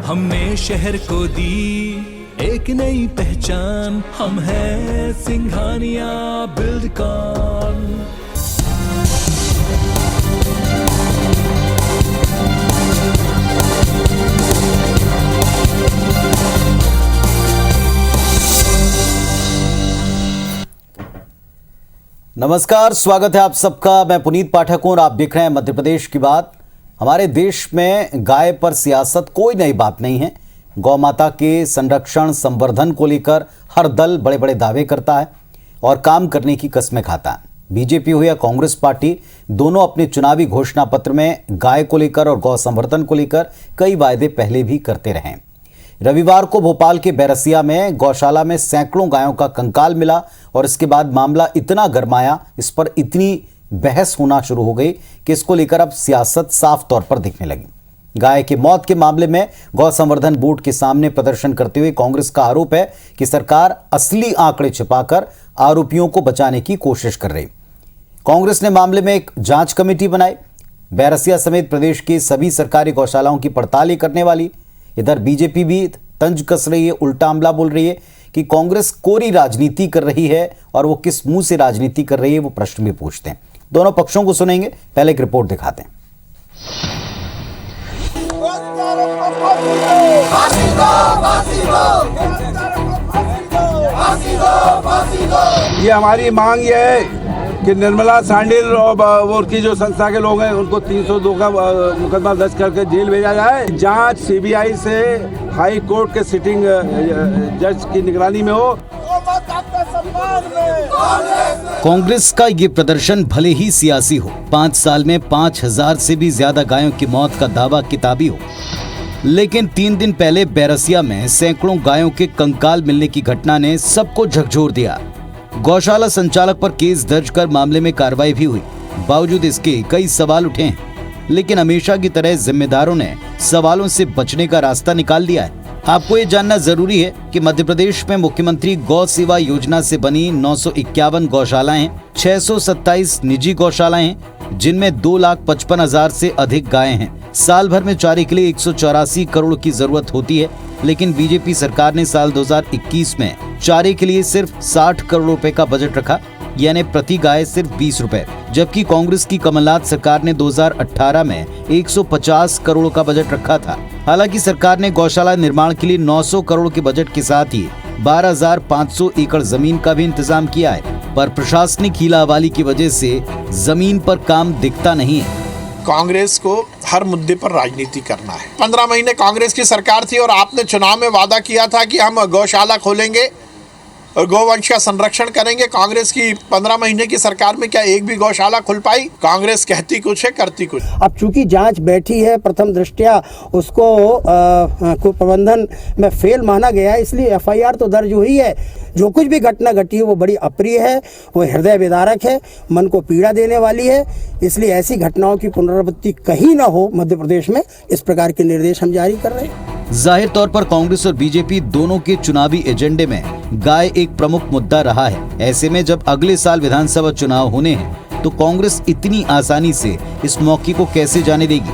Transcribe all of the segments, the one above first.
हमने शहर को दी एक नई पहचान, हम हैं सिंघानिया बिल्डकॉन। नमस्कार, स्वागत है आप सबका। मैं पुनीत पाठक हूं और आप देख रहे हैं मध्य प्रदेश की बात। हमारे देश में गाय पर सियासत कोई नई बात नहीं है। गौ माता के संरक्षण संवर्धन को लेकर हर दल बड़े बड़े दावे करता है और काम करने की कस्में खाता है। बीजेपी हो या कांग्रेस पार्टी, दोनों अपने चुनावी घोषणा पत्र में गाय को लेकर और गौ संवर्धन को लेकर कई वायदे पहले भी करते रहे। रविवार को भोपाल के बैरसिया में गौशाला में सैकड़ों गायों का कंकाल मिला और इसके बाद मामला इतना गरमाया, इस पर इतनी बहस होना शुरू हो गई कि इसको लेकर अब सियासत साफ तौर पर दिखने लगी। गाय की मौत के मामले में गौ संवर्धन बोर्ड के सामने प्रदर्शन करते हुए कांग्रेस का आरोप है कि सरकार असली आंकड़े छिपाकर आरोपियों को बचाने की कोशिश कर रही। कांग्रेस ने मामले में एक जांच कमेटी बनाई। बैरसिया समेत प्रदेश की सभी सरकारी गौशालाओं की पड़ताल करने वाली। इधर बीजेपी भी तंज कस रही है, उल्टा हमला बोल रही है कि कांग्रेस कोरी राजनीति कर रही है और वो किस मुंह से राजनीति कर रही है, वो प्रश्न भी पूछते हैं। दोनों पक्षों को सुनेंगे, पहले एक रिपोर्ट दिखाते हैं। ये हमारी मांग ये है कि निर्मला सांडिल और की जो संस्था के लोग हैं उनको 302 का मुकदमा दर्ज करके जेल भेजा जाए। जांच सीबीआई से हाई कोर्ट के सिटिंग जज की निगरानी में हो। कांग्रेस का ये प्रदर्शन भले ही सियासी हो, 5 साल में 5000 से भी ज्यादा गायों की मौत का दावा किताबी हो, लेकिन 3 दिन पहले बैरसिया में सैकड़ों गायों के कंकाल मिलने की घटना ने सबको झकझोर दिया। गौशाला संचालक पर केस दर्ज कर मामले में कार्रवाई भी हुई। बावजूद इसके कई सवाल उठे हैं, लेकिन हमेशा की तरह जिम्मेदारों ने सवालों से बचने का रास्ता निकाल लिया है। आपको ये जानना जरूरी है कि मध्य प्रदेश में मुख्यमंत्री गौ सेवा योजना से बनी 951 गौशालाएं हैं, 627 निजी गौशालाएं हैं, जिनमें 2,55,000 से अधिक गायें हैं। साल भर में चारे के लिए 184 करोड़ की जरूरत होती है, लेकिन बीजेपी सरकार ने साल 2021 में चारे के लिए सिर्फ 60 करोड़ रुपए का बजट रखा, यानी प्रति गाय सिर्फ 20 रुपए, जबकि कांग्रेस की कमलनाथ सरकार ने 2018 में 150 करोड़ का बजट रखा था। हालांकि सरकार ने गौशाला निर्माण के लिए 900 करोड़ के बजट के साथ ही 12,500 एकड़ जमीन का भी इंतजाम किया है, पर प्रशासनिक हीलाहवाली की वजह से जमीन पर काम दिखता नहीं है। कांग्रेस को हर मुद्दे पर राजनीति करना है। 15 महीने कांग्रेस की सरकार थी और आपने चुनाव में वादा किया था कि हम गौशाला खोलेंगे और गौवंश का संरक्षण करेंगे। कांग्रेस की 15 महीने की सरकार में क्या एक भी गौशाला खुल पाई? कांग्रेस कहती कुछ है, करती कुछ। अब चूंकि जांच बैठी है, प्रथम दृष्टया उसको प्रबंधन में फेल माना गया है, इसलिए एफआईआर तो दर्ज हुई है। जो कुछ भी घटना घटी है वो बड़ी अप्रिय है, वो हृदय विदारक है, मन को पीड़ा देने वाली है। इसलिए ऐसी घटनाओं की पुनरावृत्ति कहीं ना हो मध्य प्रदेश में, इस प्रकार के निर्देश हम जारी कर रहे हैं। जाहिर तौर पर कांग्रेस और बीजेपी दोनों के चुनावी एजेंडे में गाय एक प्रमुख मुद्दा रहा है। ऐसे में जब अगले साल विधानसभा चुनाव होने हैं, तो कांग्रेस इतनी आसानी से इस मौके को कैसे जाने देगी?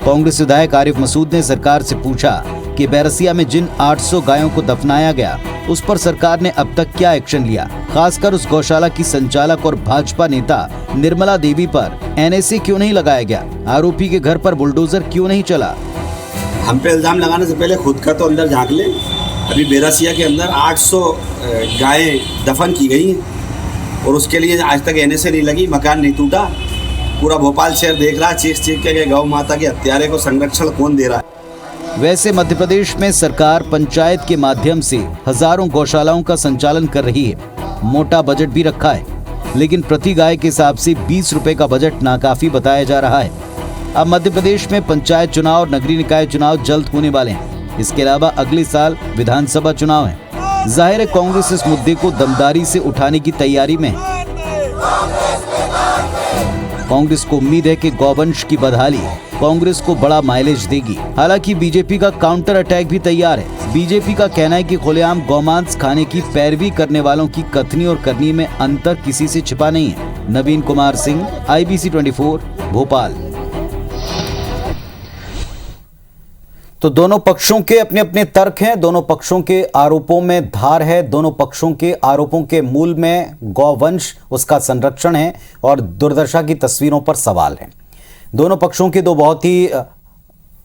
कांग्रेस विधायक आरिफ मसूद ने सरकार से पूछा कि बैरसिया में जिन 800 गायों को दफनाया गया, उस पर सरकार ने अब तक क्या एक्शन लिया। खासकर उस गौशाला की संचालक और भाजपा नेता निर्मला देवी पर एनएसए क्यों नहीं लगाया गया? आरोपी के घर पर बुलडोजर क्यों नहीं चला? हम पे इल्जाम लगाने से पहले खुद का तो अंदर झांक ले। अभी बैरसिया के अंदर 800 गायें दफन की गई हैं और उसके लिए आज तक एनएसए नहीं लगी, मकान नहीं टूटा। पूरा भोपाल शहर देख रहा है चीख के गौ माता के हत्यारे को संरक्षण कौन दे रहा है। वैसे मध्य प्रदेश में सरकार पंचायत के माध्यम से हजारों गौशालाओं का संचालन कर रही है, मोटा बजट भी रखा है, लेकिन प्रति गाय के हिसाब से 20 रुपए का बजट नाकाफी बताया जा रहा है। अब मध्य प्रदेश में पंचायत चुनाव और नगरीय निकाय चुनाव जल्द होने वाले हैं। इसके अलावा अगले साल विधानसभा चुनाव है। जाहिर है कांग्रेस इस मुद्दे को दमदारी से उठाने की तैयारी में है। कांग्रेस को उम्मीद है कि गौवंश की बदहाली कांग्रेस को बड़ा माइलेज देगी। हालांकि बीजेपी का काउंटर अटैक भी तैयार है। बीजेपी का कहना है कि खुलेआम गौमांस खाने की पैरवी करने वालों की कथनी और करनी में अंतर किसी से छिपा नहीं है। नवीन कुमार सिंह, IBC 24, भोपाल। तो दोनों पक्षों के अपने अपने तर्क हैं, दोनों पक्षों के आरोपों में धार है, दोनों पक्षों के आरोपों के मूल में गौवंश, उसका संरक्षण है और दुर्दशा की तस्वीरों पर सवाल है। दोनों पक्षों के दो बहुत ही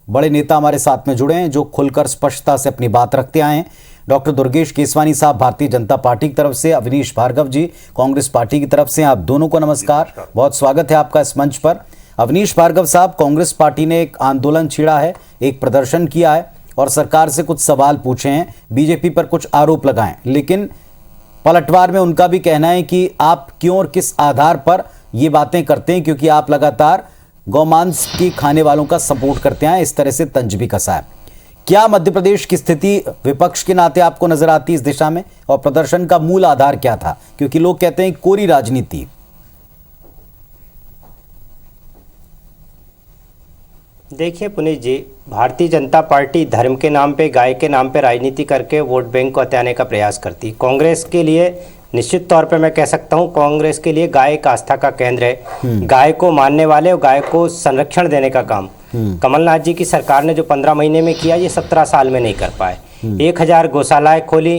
बड़े नेता हमारे साथ में जुड़े हैं जो खुलकर स्पष्टता से अपनी बात रखते आए हैं। डॉक्टर दुर्गेश केसवानी साहब भारतीय जनता पार्टी की तरफ से, अवनीश भार्गव जी कांग्रेस पार्टी की तरफ से। आप दोनों को नमस्कार, बहुत स्वागत है आपका इस मंच पर। अवनीश भार्गव साहब, कांग्रेस पार्टी ने एक आंदोलन छेड़ा है, एक प्रदर्शन किया है और सरकार से कुछ सवाल पूछे हैं, बीजेपी पर कुछ आरोप लगाए, लेकिन पलटवार में उनका भी कहना है कि आप क्यों और किस आधार पर ये बातें करते हैं, क्योंकि आप लगातार गौमांस की खाने वालों का सपोर्ट करते हैं। इस तरह से तंज भी कसा है। क्या मध्य प्रदेश की स्थिति विपक्ष के नाते आपको नजर आती है इस दिशा में, और प्रदर्शन का मूल आधार क्या था, क्योंकि लोग कहते हैं कोरी राजनीति? देखिए पुनीत जी, भारतीय जनता पार्टी धर्म के नाम पे, गाय के नाम पे राजनीति करके वोट बैंक को हथियाने का प्रयास करती। कांग्रेस के लिए निश्चित तौर पे मैं कह सकता हूँ, कांग्रेस के लिए गाय एक आस्था का केंद्र है। गाय को मानने वाले और गाय को संरक्षण देने का काम कमलनाथ जी की सरकार ने जो 15 महीने में किया, ये 17 साल में नहीं कर पाए। 1000 गौशालाएं खोली,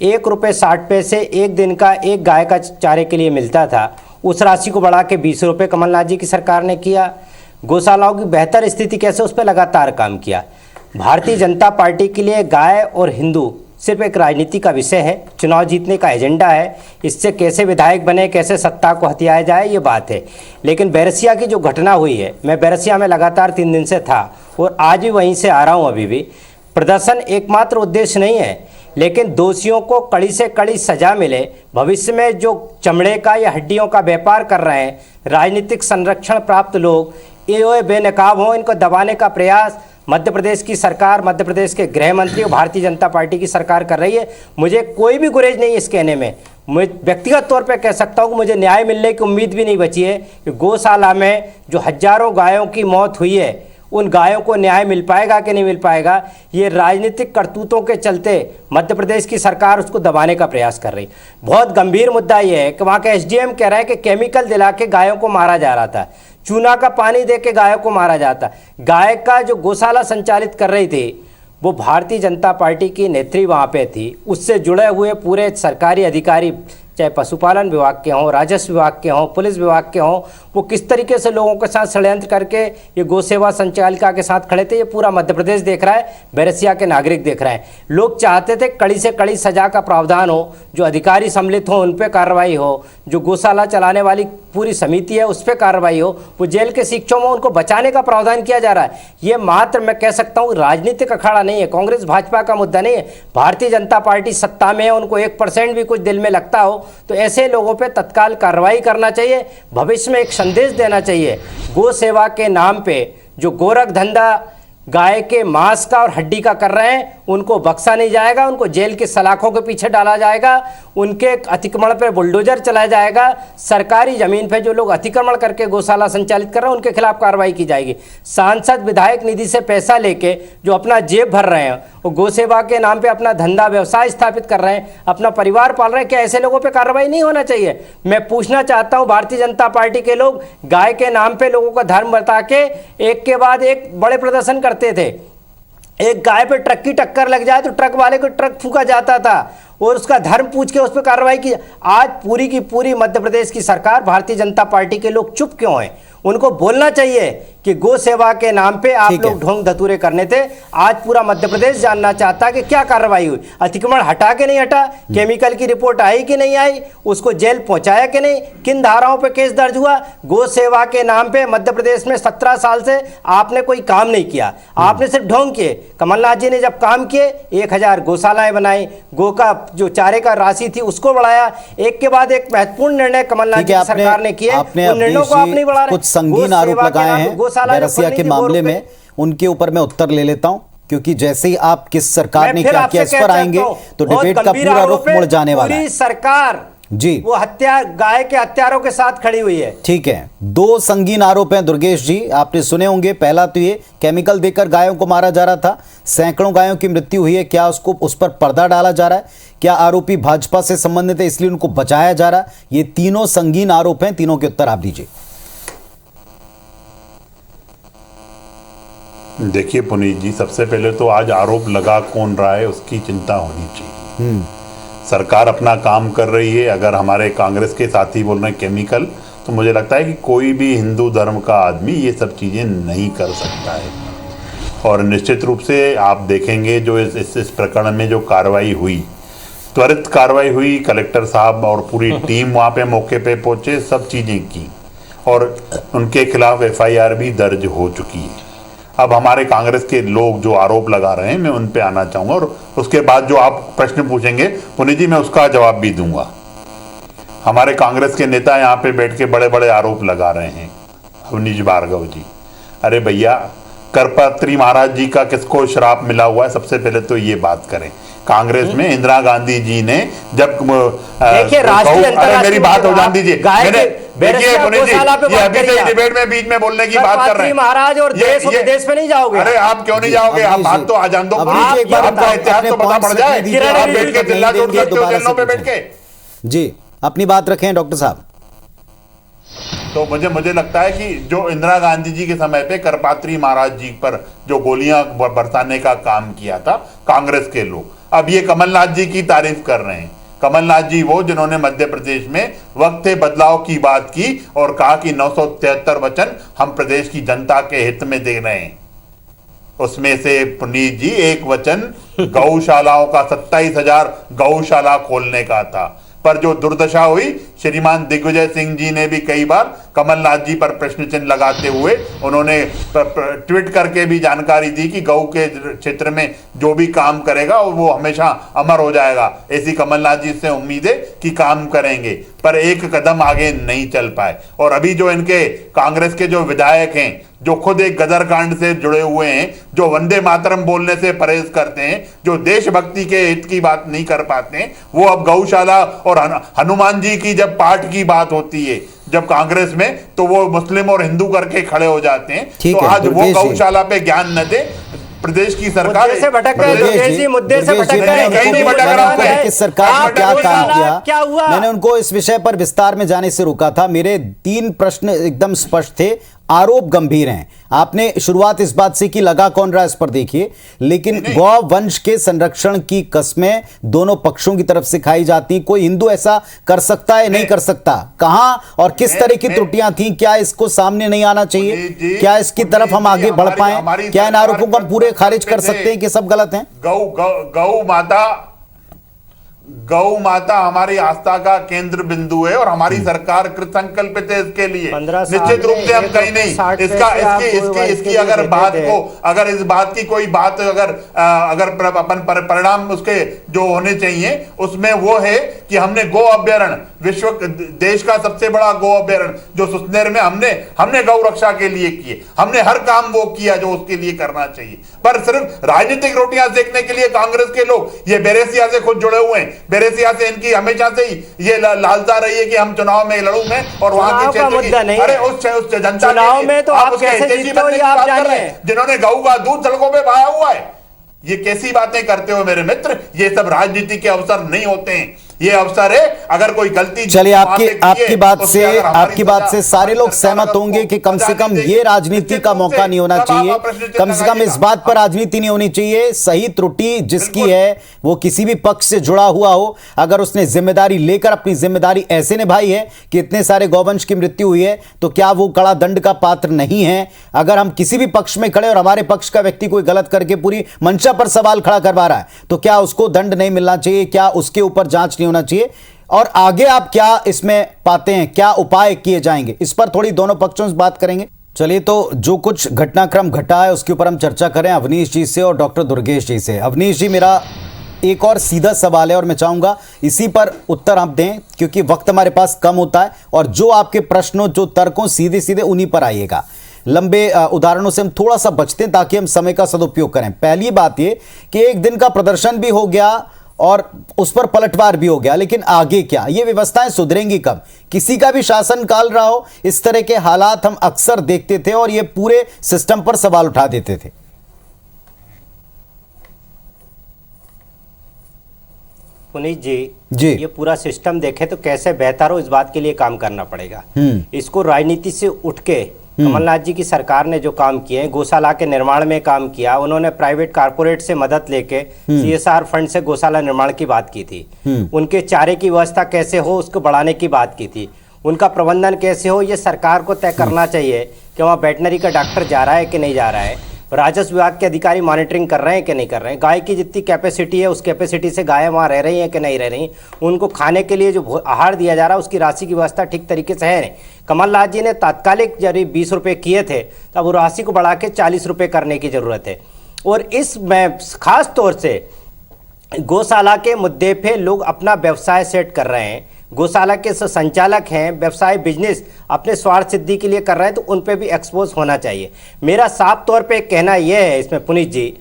₹1.60 एक दिन का एक गाय का चारे के लिए मिलता था, उस राशि को बढ़ा के ₹20 कमलनाथ जी की सरकार ने किया। गौशालाओं की बेहतर स्थिति कैसे, उस पर लगातार काम किया। भारतीय जनता पार्टी के लिए गाय और हिंदू सिर्फ एक राजनीति का विषय है, चुनाव जीतने का एजेंडा है। इससे कैसे विधायक बने, कैसे सत्ता को हथियाया जाए, ये बात है। लेकिन बैरसिया की जो घटना हुई है, मैं बैरसिया में लगातार 3 दिन से था और आज भी वहीं से आ रहा हूँ। अभी भी प्रदर्शन एकमात्र उद्देश्य नहीं है, लेकिन दोषियों को कड़ी से कड़ी सजा मिले। भविष्य में जो चमड़े का या हड्डियों का व्यापार कर रहे हैं, राजनीतिक संरक्षण प्राप्त लोग, ये बेनकाब हों, इनको दबाने का प्रयास मध्य प्रदेश की सरकार, मध्य प्रदेश के गृह मंत्री और भारतीय जनता पार्टी की सरकार कर रही है। मुझे कोई भी गुरेज नहीं इस कहने में। मैं व्यक्तिगत तौर पे कह सकता हूँ कि मुझे न्याय मिलने की उम्मीद भी नहीं बची है कि गौशाला में जो हजारों गायों की मौत हुई है, उन गायों को न्याय मिल पाएगा कि नहीं मिल पाएगा। ये राजनीतिक करतूतों के चलते मध्य प्रदेश की सरकार उसको दबाने का प्रयास कर रही। बहुत गंभीर मुद्दा ये है कि वहाँ के SDM कह रहा है कि केमिकल दिला के गायों को मारा जा रहा था, चूना का पानी दे के गायों को मारा जाता। गाय का जो गौशाला संचालित कर रही थी, वो भारतीय जनता पार्टी की नेत्री वहाँ पे थी। उससे जुड़े हुए पूरे सरकारी अधिकारी, चाहे पशुपालन विभाग के हों, राजस्व विभाग के हों, पुलिस विभाग के हों, वो किस तरीके से लोगों के साथ षड्यंत्र करके ये गौ सेवा संचालिका के साथ खड़े थे, ये पूरा मध्य प्रदेश देख रहा है, बैरसिया के नागरिक देख रहे हैं। लोग चाहते थे कड़ी से कड़ी सजा का प्रावधान हो, जो अधिकारी सम्मिलित हो उन पर कार्रवाई हो, जो गौशाला चलाने वाली पूरी समिति है उस पर कार्रवाई हो, वो जेल के शिक्षों में उनको बचाने का प्रावधान किया जा रहा है। ये मात्र मैं कह सकता हूँ राजनीतिक अखाड़ा नहीं है, कांग्रेस भाजपा का मुद्दा नहीं है। भारतीय जनता पार्टी सत्ता में है, उनको 1% भी कुछ दिल में लगता हो तो ऐसे लोगों पे तत्काल कार्रवाई करना चाहिए। भविष्य में एक संदेश देना चाहिए, गौ सेवा के नाम पे जो गोरख धंधा गाय के मांस का और हड्डी का कर रहे हैं, उनको बख्शा नहीं जाएगा, उनको जेल के सलाखों के पीछे डाला जाएगा, उनके अतिक्रमण पर बुलडोजर चलाया जाएगा। सरकारी जमीन पे जो लोग अतिक्रमण करके गौशाला संचालित कर रहे हैं, उनके खिलाफ कार्रवाई की जाएगी। सांसद विधायक निधि से पैसा लेके जो अपना जेब भर रहे हैं, वो गौ सेवा के नाम पे अपना धंधा व्यवसाय स्थापित कर रहे हैं, अपना परिवार पाल रहे हैं, क्या ऐसे लोगों पर कार्रवाई नहीं होना चाहिए? मैं पूछना चाहता हूँ, भारतीय जनता पार्टी के लोग गाय के नाम पे लोगों का धर्म बता के एक के बाद एक बड़े प्रदर्शन करते थे। एक गाय पे ट्रक की टक्कर लग जाए तो ट्रक वाले को ट्रक फूंका जाता था और उसका धर्म पूछ के उस पर कार्रवाई की। आज पूरी की पूरी मध्य प्रदेश की सरकार, भारतीय जनता पार्टी के लोग चुप क्यों हैं? उनको बोलना चाहिए कि गौ सेवा के नाम पे आप लोग ढोंग धतूरे करने थे। आज पूरा मध्य प्रदेश जानना चाहता है कि क्या कार्रवाई हुई, अतिक्रमण हटा के नहीं हटा, केमिकल की रिपोर्ट आई कि नहीं आई, उसको जेल पहुंचाया कि नहीं, किन धाराओं पे केस दर्ज हुआ। गौ सेवा के नाम पे मध्य प्रदेश में 17 साल से आपने कोई काम नहीं किया, आपने सिर्फ ढोंग किए। कमलनाथ जी ने जब काम किए, 1000 गौशालाएं बनाई, गौ का जो चारे का राशि थी उसको बढ़ाया। एक के बाद एक महत्वपूर्ण निर्णय कमलनाथ जी की सरकार ने किए, उन निर्णयों को आप नहीं बढ़ा रहे। संगीन आरोप लगाए हैं बैरसिया के मामले में, उनके ऊपर मैं उत्तर ले लेता हूं, क्योंकि जैसे ही आप किस सरकार ने क्या किया इस पर आएंगे तो डिबेट का पूरा रुख मुड़ जाने वाला है। सरकार जी। वो गाय के हत्यारों के साथ खड़ी हुई है। ठीक है, दो संगीन आरोप हैं दुर्गेश जी, आपने सुने होंगे। पहला तो ये केमिकल देकर गायों को मारा जा रहा था, सैकड़ों गायों की मृत्यु हुई है। क्या उस पर पर्दा डाला जा रहा है? क्या आरोपी भाजपा से संबंधित है इसलिए उनको बचाया जा रहा है? ये तीनों संगीन आरोप हैं, तीनों के उत्तर आप दीजिए। देखिए पुनीत जी, सबसे पहले तो आज आरोप लगा कौन रहा है उसकी चिंता होनी चाहिए। सरकार अपना काम कर रही है। अगर हमारे कांग्रेस के साथी बोल रहे हैं केमिकल, तो मुझे लगता है कि कोई भी हिंदू धर्म का आदमी ये सब चीज़ें नहीं कर सकता है। और निश्चित रूप से आप देखेंगे जो इस प्रकरण में जो कार्रवाई हुई, त्वरित कार्रवाई हुई, कलेक्टर साहब और पूरी टीम वहाँ पे मौके पे पहुँचे, सब चीज़ें की और उनके खिलाफ FIR भी दर्ज हो चुकी है। अब हमारे कांग्रेस के लोग जो आरोप लगा रहे हैं, मैं उन पे आना चाहूँगा और उसके बाद जो आप प्रश्न पूछेंगे पुनीत जी, मैं उसका जवाब भी दूंगा। हमारे कांग्रेस के नेता यहाँ पे बैठ के बड़े बड़े आरोप लगा रहे हैं। अवनीश भार्गव जी, अरे भैया, करपात्री महाराज जी का किसको श्राप मिला हुआ है? सबसे पहले तो ये बात करें। कांग्रेस में इंदिरा गांधी जी ने जब देखिए मेरी बात हो जान दीजिए, देखिए पुनीत जी, ये अभी से डिबेट में बीच में बोलने की बात कर रहे हैं। महाराज और देश में नहीं जाओगे? अरे आप क्यों नहीं जाओगे? आप बात तो आ जान दो, आपका इतिहास तो पता पड़ जाए। आप बैठ के चिल्ला जोड़ सकते हो चैनलों पे बैठ के। जी, अपनी बात रखें डॉक्टर साहब। तो मुझे लगता है कि जो इंदिरा गांधी जी के समय पे करपात्री महाराज जी पर जो गोलियां बरसाने का काम किया था कांग्रेस के लोग, अब ये कमलनाथ जी की तारीफ कर रहे हैं। कमलनाथ जी वो जिन्होंने मध्य प्रदेश में वक्त बदलाव की बात की और कहा कि 973 वचन हम प्रदेश की जनता के हित में दे रहे हैं। उसमें से पुनीत जी एक वचन गौशालाओं का 27,000 गौशाला खोलने का था। पर जो दुर्दशा हुई, श्रीमान दिग्विजय सिंह जी ने भी कई बार कमलनाथ जी पर प्रश्न चिन्ह लगाते हुए उन्होंने ट्वीट करके भी जानकारी दी कि गौ के क्षेत्र में जो भी काम करेगा वो हमेशा अमर हो जाएगा। ऐसी कमलनाथ जी से उम्मीद है कि काम करेंगे, पर एक कदम आगे नहीं चल पाए। और अभी जो इनके कांग्रेस के जो विधायक हैं, जो खुद एक गदर कांड से जुड़े हुए हैं, जो वंदे मातरम बोलने से परहेज करते हैं, जो देशभक्ति के हित की बात नहीं कर पाते हैं, वो अब गौशाला और हनुमान जी की जब पाठ की बात होती है जब कांग्रेस में, तो वो मुस्लिम और हिंदू करके खड़े हो जाते हैं। तो आज वो गौशाला पे ज्ञान न दे। प्रदेश की सरकार मुद्दे से भटक रहे कि सरकार ने क्या काम किया, मैंने उनको इस विषय पर विस्तार में जाने से रोका था। मेरे 3 प्रश्न एकदम स्पष्ट थे, आरोप गंभीर हैं। आपने शुरुआत इस बात से कि लगा कौन रहा, इस पर देखिए। लेकिन गौ वंश के संरक्षण की कस्में दोनों पक्षों की तरफ से खाई जाती। कोई हिंदू ऐसा कर सकता है? नहीं कर सकता। कहां और किस तरह की त्रुटियां थी? क्या इसको सामने नहीं आना चाहिए? क्या इसकी तरफ हम आगे बढ़ पाए? क्या इन आरोपों को हम पूरे खारिज कर सकते हैं कि सब गलत हैं? गौ माता हमारी आस्था का केंद्र बिंदु है और हमारी सरकार कृतसंकल्पित है इसके लिए। निश्चित रूप से हम कहीं नहीं इसकी अगर बात को, अगर इस बात की कोई बात अगर अपन परिणाम उसके जो होने चाहिए उसमें वो है कि हमने गौ अभ्यारण्य, विश्व देश का सबसे बड़ा गौ अभ्यारण्य जो सुसनेर में हमने गौ रक्षा के लिए किए। हमने हर काम वो किया जो उसके लिए करना चाहिए। पर सिर्फ राजनीतिक रोटियां सेकने के लिए कांग्रेस के लोग ये बेरेसिया से खुद जुड़े हुए हैं। बेरेसिया से इनकी हमेशा से ही ये लालसा रही है कि हम चुनाव में लड़ूं मैं और वहां के क्षेत्र की, अरे उस जनता चुनाव में तो आप कैसे जीतते हो ये आप जानिए। जिन्होंने गऊ का दूध सड़कों पे बहाया हुआ है, ये कैसी बातें करते हो मेरे मित्र? ये सब राजनीति के अवसर नहीं होते हैं। ये अवसर है अगर कोई गलती, चलिए आपकी बात से सारे लोग सहमत होंगे कि कम से कम ये राजनीति का मौका नहीं होना चाहिए। कम से कम इस बात पर राजनीति नहीं होनी चाहिए। सही त्रुटि जिसकी है वो किसी भी पक्ष से जुड़ा हुआ हो, अगर उसने जिम्मेदारी लेकर अपनी जिम्मेदारी ऐसे निभाई है कि इतने सारे गौवंश की मृत्यु हुई है, तो क्या वो कड़ा दंड का पात्र नहीं है? अगर हम किसी भी पक्ष में खड़े और हमारे पक्ष का व्यक्ति कोई गलत करके पूरी मंशा पर सवाल खड़ा करवा रहा है, तो क्या उसको दंड नहीं मिलना चाहिए? क्या उसके ऊपर जांच होना चाहिए? और आगे आप क्या इसमें पाते हैं, क्या उपाय किए जाएंगे, इस पर थोड़ी दोनों पक्षों से बात करेंगे। चलिए, तो जो कुछ घटनाक्रम घटा है उसके ऊपर हम चर्चा करें अवनीश जी से और डॉक्टर दुर्गेश जी से। अवनीश जी, मेरा एक और सीधा सवाल है और मैं चाहूंगा इसी पर उत्तर आप दें क्योंकि वक्त हमारे पास कम होता है और जो आपके प्रश्नों, जो तर्कों, सीधे सीधे उन्हीं पर आइएगा। लंबे उदाहरणों से हम थोड़ा सा बचते हैं ताकि हम समय का सदुपयोग करें। पहली बात ये कि एक दिन का प्रदर्शन भी हो गया और उस पर पलटवार भी हो गया, लेकिन आगे क्या, ये व्यवस्थाएं सुधरेंगी कब? किसी का भी शासन काल रहा हो, इस तरह के हालात हम अक्सर देखते थे और ये पूरे सिस्टम पर सवाल उठा देते थे। पुनीत जी, ये पूरा सिस्टम देखे तो कैसे बेहतर हो, इस बात के लिए काम करना पड़ेगा। इसको राजनीति से उठ के कमलनाथ जी की सरकार ने जो काम किए हैं, गौशाला के निर्माण में काम किया, उन्होंने प्राइवेट कारपोरेट से मदद लेके CSR फंड से गौशाला निर्माण की बात की थी, उनके चारे की व्यवस्था कैसे हो उसको बढ़ाने की बात की थी, उनका प्रबंधन कैसे हो ये सरकार को तय करना चाहिए कि वहाँ वेटनरी का डॉक्टर जा रहा है कि नहीं जा रहा है, राजस्व विभाग के अधिकारी मॉनिटरिंग कर रहे हैं कि नहीं कर रहे हैं, गाय की जितनी कैपेसिटी है उस कैपेसिटी से गायें वहाँ रह रही हैं कि नहीं रह रही, उनको खाने के लिए जो आहार दिया जा रहा है उसकी राशि की व्यवस्था ठीक तरीके से है नहीं। कमलनाथ जी ने तात्कालिक जब 20 रुपये किए थे तब वो राशि को बढ़ा के 40 रुपये करने की ज़रूरत है। और इसमें खास तौर से गौशाला के मुद्दे पे लोग अपना व्यवसाय सेट कर रहे हैं, गौशाला के संचालक हैं, व्यवसाय बिजनेस अपने स्वार्थ सिद्धि के लिए कर रहे हैं, तो उन पे भी एक्सपोज होना चाहिए। मेरा साफ तौर पे कहना यह है इसमें पुनीत जी,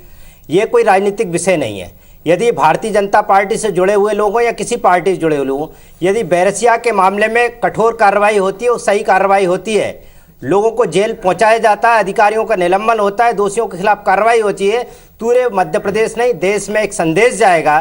ये कोई राजनीतिक विषय नहीं है। यदि भारतीय जनता पार्टी से जुड़े हुए लोग हों या किसी पार्टी से जुड़े हुए लोग हों, यदि बैरसिया के मामले में कठोर कार्रवाई होती है और सही कार्रवाई होती है, लोगों को जेल पहुंचाया जाता है, अधिकारियों का निलंबन होता है, दोषियों के खिलाफ कार्रवाई होती है, पूरे मध्य प्रदेश नहीं देश में एक संदेश जाएगा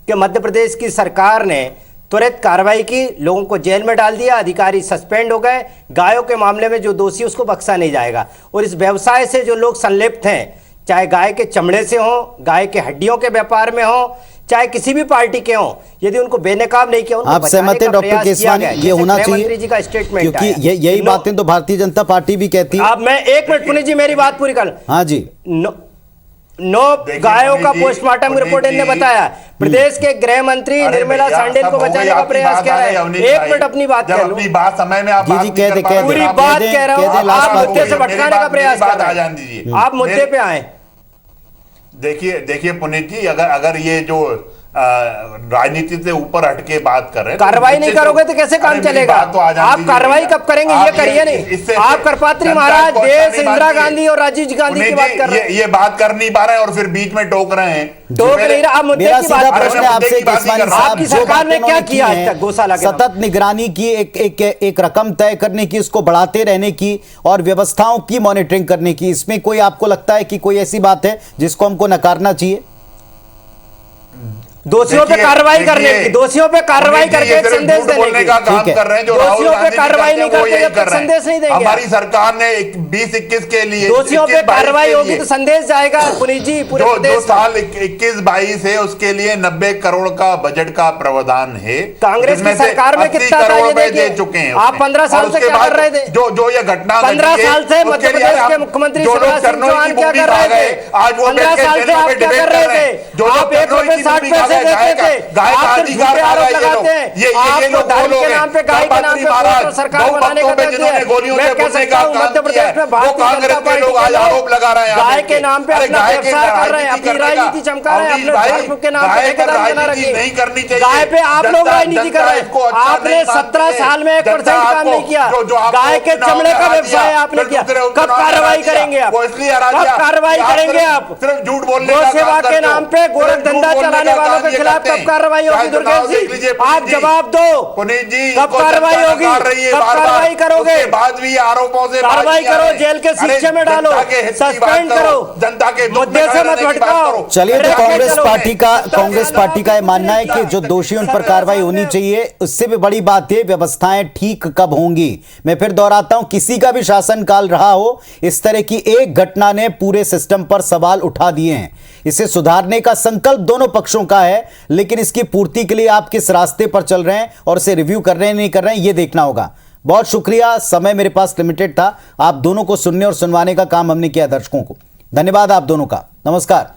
कि मध्य प्रदेश की सरकार ने त्वरित कार्रवाई की, लोगों को जेल में डाल दिया, अधिकारी सस्पेंड हो गए, गायों के मामले में जो दोषी उसको बख्शा नहीं जाएगा। और इस व्यवसाय से जो लोग संलिप्त हैं, चाहे गाय के चमड़े से हो, गाय के हड्डियों के व्यापार में हो, चाहे किसी भी पार्टी के हों, यदि उनको बेनकाब नहीं किया, आप सहमत हैं डॉक्टर केसवानी, ये होना चाहिए जी का स्टेटमेंट, क्योंकि यही बातें तो भारतीय जनता पार्टी भी कहती है। अब मैं 1 मिनट पुनीत जी मेरी बात पूरी कर। हाँ जी। 9 गायों का पोस्टमार्टम रिपोर्ट इन्होंने बताया, प्रदेश के गृह मंत्री निर्मला सांडेल को बचाने का प्रयास कर रहे हैं। 1 मिनट अपनी बात कह लो, अपनी बात समय में आप जी पूरी बात कह रहे हो, आप मुद्दे से भटकाने का प्रयास कर रहे हैं, आप मुद्दे पे आए। देखिए पुनीत जी, अगर ये जो राजनीति से ऊपर हटके बात कर रहे हैं, कार्रवाई नहीं करोगे तो कैसे काम चलेगा? आप कार्रवाई कब करेंगे ये करिए नहीं। आप करपात्री महाराज देश इंदिरा गांधी और राजीव गांधी की बात कर रहे हैं, ये बात कर नहीं पा रहे हैं और फिर बीच में टोक रहे हैं। टोक नहीं रहा, आप मुद्दे की बात कर रहे हैं। आपसे केसवानी साहब, आपकी सरकार ने क्या किया आज तक गौशाला के सतत निगरानी की, एक रकम तय करने की, उसको बढ़ाते रहने की और व्यवस्थाओं की मॉनिटरिंग करने की, इसमें कोई आपको लगता है कि कोई ऐसी बात है जिसको हमको नकारना चाहिए? दोषियों पे कार्रवाई करने की, दोषियों पे कार्रवाई करके एक संदेश देने का काम कर रहे हैं, जो दोषियों पे कार्रवाई नहीं करते जब तक संदेश नहीं देंगे। हमारी सरकार ने 20-21 के लिए दोषियों पे कार्रवाई होगी तो संदेश जाएगा पुनीत जी पूरे प्रदेश। जो साल 21-22 है उसके लिए 90 करोड़ का बजट का प्रावधान है। कांग्रेस की सरकार में कितना करोड़ दे चुके हैं। आप 15 साल से क्या कर रहे थे? जो ये घटना 15 साल से मध्य प्रदेश के मुख्यमंत्री शिवराज सिंह चौहान क्या कर रहे थे? आज 15 साल से आप क्या कर रहे थे? आप 1 रुपए 60 पैसे देते थे, गाय का आप अधिकार आरोप लगाते हैं, ये लोग धर्म के नाम पे, गाय के नाम पे वोट सरकार बनाने का तय किया है। मैं कह सकता हूं मध्य प्रदेश में भारतीय जनता पार्टी के लोग आरोप लगा रहे हैं, गाय के नाम पे अपना व्यवसाय कर रहे हैं, अपनी राजनीति चमका रहे हैं, अपने धर्म के नाम पे ठेकेदारी बना रखी है। गाय पे आप लोग राजनीति कर रहे हैं। आपने 17 साल में 1% काम नहीं किया, गाय के चमड़े का व्यवसाय आपने किया। कब कार्रवाई करेंगे आप? कब कार्रवाई करेंगे आप? सिर्फ झूठ बोलने गौ सेवा के नाम पे गोरख धंधा चलाने वालों के खिलाफ कब कार्रवाई होगी? दुर्गेश जी आप जवाब दो, पुनीत जी कब कार्रवाई होगी? कब कार्रवाई करोगे? बाद भी आरोपों से कार्रवाई करो, जेल के शिक्षे में डालो, सस्पेंड करो, जनता के मुद्दे से मत भटकाओ। चलिए, तो कांग्रेस पार्टी का यह मानना है कि जो दोषी उन पर कार्रवाई होनी चाहिए। उससे भी बड़ी बात है व्यवस्थाएं ठीक कब होंगी। मैं फिर दोहराता हूं, किसी का भी शासनकाल रहा हो, इस तरह की एक घटना ने पूरे सिस्टम पर सवाल उठा दिए हैं। इसे सुधारने का संकल्प दोनों पक्षों का है, लेकिन इसकी पूर्ति के लिए आप किस रास्ते पर चल रहे हैं और इसे रिव्यू कर रहे हैं नहीं कर रहे हैं, यह देखना होगा। बहुत शुक्रिया, समय मेरे पास लिमिटेड था। आप दोनों को सुनने और सुनवाने का काम हमने किया। दर्शकों को धन्यवाद आप दोनों का। नमस्कार।